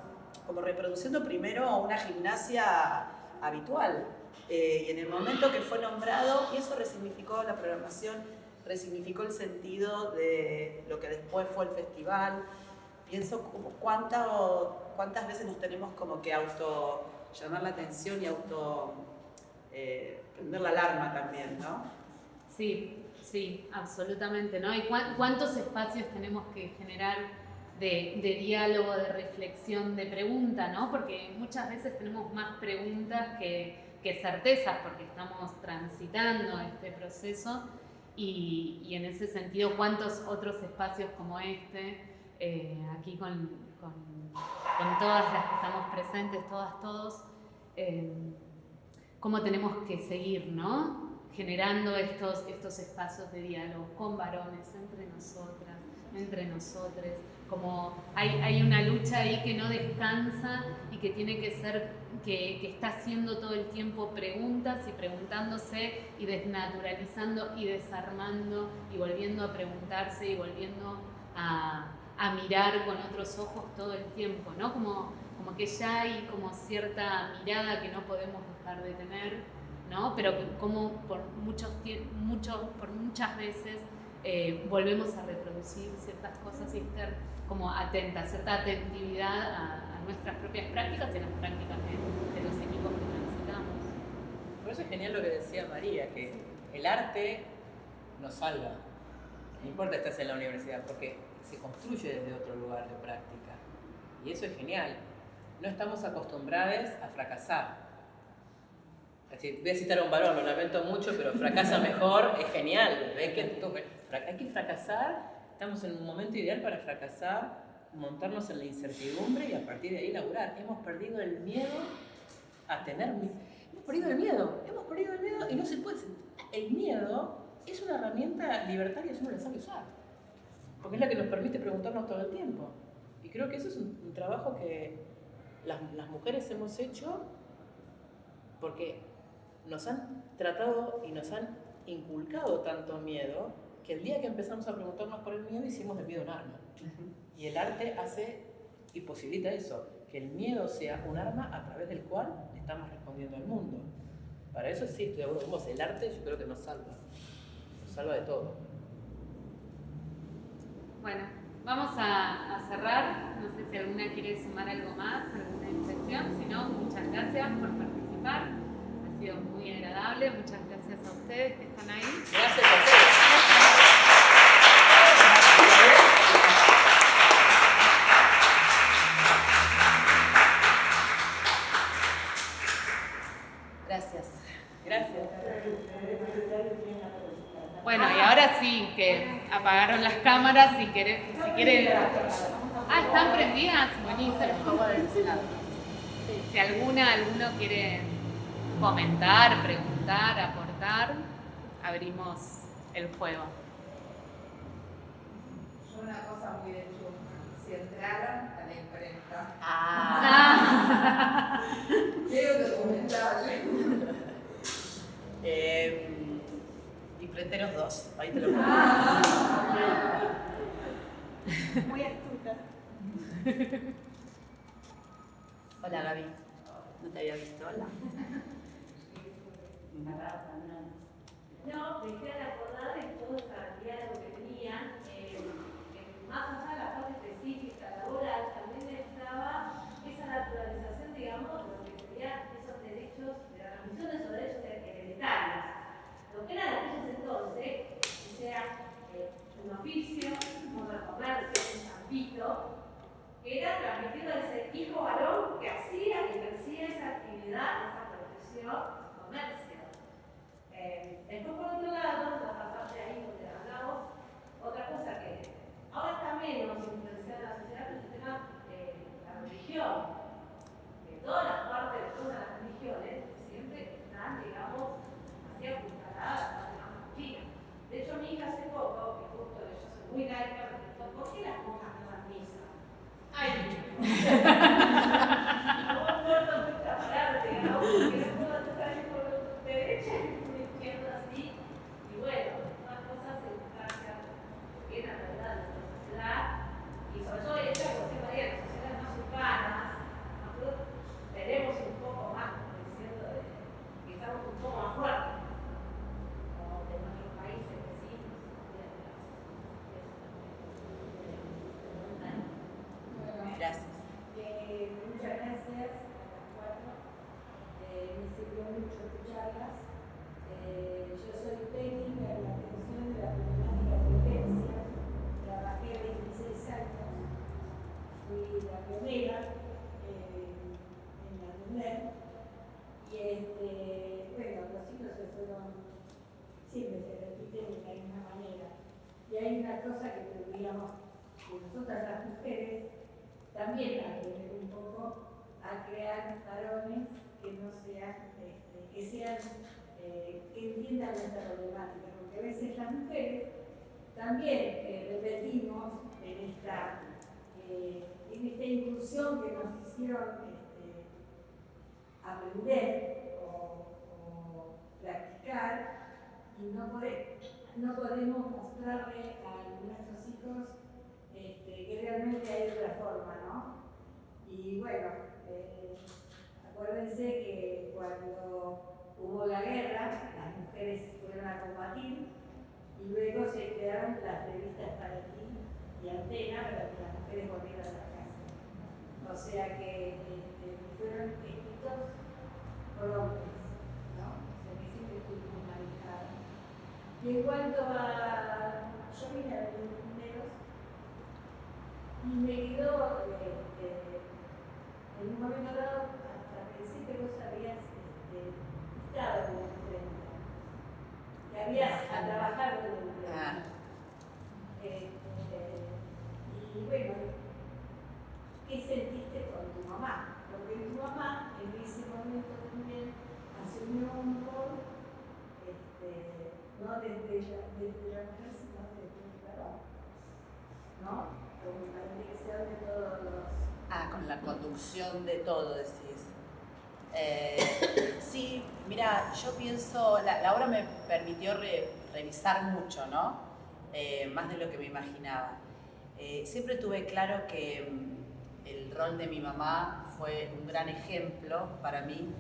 como reproduciendo primero una gimnasia habitual. Y en el momento que fue nombrado, y eso resignificó la programación, resignificó el sentido de lo que después fue el festival. Pienso como cuántas veces nos tenemos como que auto llamar la atención y auto prender la alarma también, ¿no? Sí, absolutamente, ¿no? Y cuántos espacios tenemos que generar de diálogo, de reflexión, de pregunta, ¿no? Porque muchas veces tenemos más preguntas que certezas porque estamos transitando este proceso y en ese sentido, ¿cuántos otros espacios como este, aquí con todas las que estamos presentes, todos, cómo tenemos que seguir, ¿no? Generando estos espacios de diálogo con varones, entre nosotras, entre nosotres, como hay una lucha ahí que no descansa y que tiene que ser, que está haciendo todo el tiempo preguntas y preguntándose y desnaturalizando y desarmando y volviendo a preguntarse y volviendo a mirar con otros ojos todo el tiempo, ¿no? Como que ya hay como cierta mirada que no podemos dejar de tener, ¿no? Pero como por muchas veces volvemos a reproducir ciertas cosas y estar como atentas, cierta atentividad a nuestras propias prácticas y a las prácticas de los equipos que transitamos. Por eso es genial lo que decía María, que el arte nos salva. No importa que estés en la universidad, porque se construye desde otro lugar de práctica. Y eso es genial. no estamos acostumbrados a fracasar. Es decir, voy a citar a un varón, lo lamento mucho, pero fracasa mejor, es genial. ¿Ven que hay que fracasar? Estamos en un momento ideal para fracasar, montarnos en la incertidumbre y a partir de ahí laburar. Hemos perdido el miedo a tener... Hemos perdido el miedo y no se puede... El miedo es una herramienta libertaria si uno la sabe usar, porque es la que nos permite preguntarnos todo el tiempo. Y creo que eso es un trabajo que las mujeres hemos hecho porque nos han tratado y nos han inculcado tanto miedo que el día que empezamos a preguntarnos por el miedo hicimos del miedo un arma. Y el arte hace y posibilita eso, que el miedo sea un arma a través del cual estamos respondiendo al mundo. Para eso sí, estoy de acuerdo con vos, el arte yo creo que nos salva de todo. Bueno, vamos a cerrar. No sé si alguna quiere sumar algo más, alguna impresión. Si no, muchas gracias por participar. Ha sido muy agradable. Muchas gracias a ustedes que están ahí. Gracias a ustedes. Gracias. Gracias. Bueno, y ahora sí, que apagaron las cámaras, si quieren... Ah, ¿están prendidas? Buenísimo. Si alguno quiere comentar, preguntar, aportar, abrimos el juego. Yo una cosa muy de chusma, si entraran a la imprenta, quiero documentarle. Imprenteros 2, ahí te lo pongo. Muy astuta. Hola Gaby, no te había visto, hola. No, me quedan acordar de toda esa cantidad de lo que tenían, más allá de la parte específica laboral, también estaba esa naturalización, digamos, de lo que serían esos derechos, de la transmisión de esos derechos hereditarios. Lo que era de aquellos entonces, o sea, un oficio, un comercio, un zampito, que era transmitido a ese hijo varón que hacía y ejercía esa actividad, esa profesión, comercio. Después, por otro lado, la parte ahí donde hablamos, otra cosa que ahora está menos influenciada en la sociedad, es el tema de la religión. Todas las partes de todas las religiones siempre están, digamos, así apuntaladas a la parte más masculina. De hecho, mi hija hace poco, que justo yo soy muy laica, me preguntó, ¿por qué las monjas no dan misa? ¡Ay! No puedo mucho hablar, digamos, porque no puedo estar ahí por derecha. Así, y bueno, todas cosas se encajan en la realidad de nuestra sociedad y sobre todo esta cuestión de las sociedades más urbanas, nosotros tenemos un poco más, como diciendo, que estamos un poco más fuertes, como de nuestros países vecinos. Gracias. Muchas gracias a las cuatro. Me sirvió mucho escucharlas. Yo soy técnica en la atención de la problemática de violencia. Trabajé 26 años. Fui la pionera en la UNED. Y bueno, los ciclos se fueron, siempre se repiten de la misma manera. Y hay una cosa que tendríamos que nosotras las mujeres también aprender un poco a crear varones que no sean, que sean, que entiendan nuestra problemática, porque a veces las mujeres también repetimos en esta incursión que nos hicieron aprender o practicar y no podemos mostrarle a nuestros hijos que realmente hay otra forma, ¿no? Y bueno, acuérdense que cuando hubo la guerra, las mujeres fueron a combatir y luego se crearon las revistas Para Ti y Antena para que las mujeres volvieran a la casa. O sea que fueron escritos por hombres, ¿no? O sea que siempre estuvimos manejadas. Y en cuanto a... Yo vine a ver números y me quedó en un momento dado, hasta pensé que vos habías estado en la imprenta, que habías trabajado en la imprenta. Y bueno, ¿qué sentiste con tu mamá? Porque tu mamá en ese momento también asumió un rol, no desde la mujer, sino desde el varón, ¿no? Con la dirección de todos los... Con la conducción de todo, decís. Sí, mira, yo pienso, la obra me permitió revisar mucho, ¿no? Más de lo que me imaginaba. Siempre tuve claro que el rol de mi mamá fue un gran ejemplo para mí,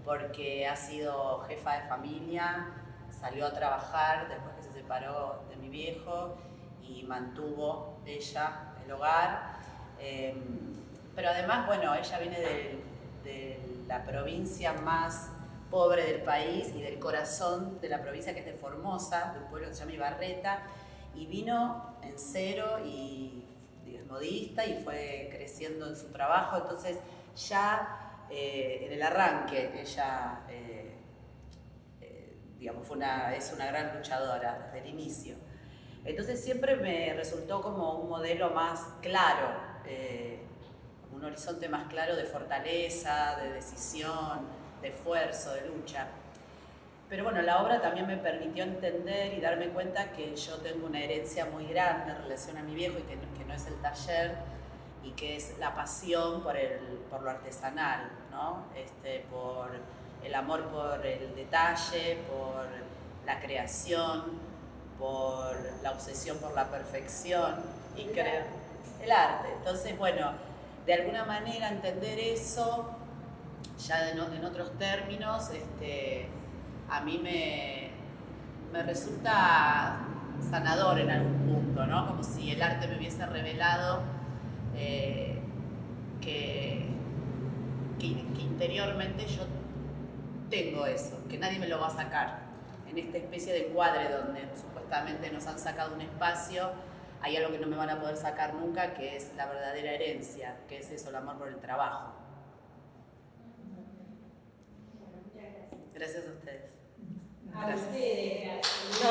porque ha sido jefa de familia, salió a trabajar después que se separó de mi viejo y mantuvo ella el hogar. Pero además, bueno, ella viene de la provincia más pobre del país y del corazón de la provincia, que es de Formosa, de un pueblo que se llama Ibarreta, y vino en cero y modista y fue creciendo en su trabajo. Entonces ya en el arranque ella digamos, es una gran luchadora desde el inicio. Entonces siempre me resultó como un modelo más claro, un horizonte más claro de fortaleza, de decisión, de esfuerzo, de lucha. Pero bueno, la obra también me permitió entender y darme cuenta que yo tengo una herencia muy grande en relación a mi viejo y que no es el taller y que es la pasión por lo artesanal, ¿no? Por el amor por el detalle, por la creación, por la obsesión por la perfección y creo el arte. Entonces, bueno, de alguna manera entender eso, ya en otros términos, a mí me resulta sanador en algún punto, ¿no? Como si el arte me hubiese revelado que interiormente yo tengo eso, que nadie me lo va a sacar. En esta especie de encuadre donde supuestamente nos han sacado un espacio, hay algo que no me van a poder sacar nunca, que es la verdadera herencia, que es eso, el amor por el trabajo. Bueno, muchas gracias. Gracias a ustedes. A ustedes, gracias. No.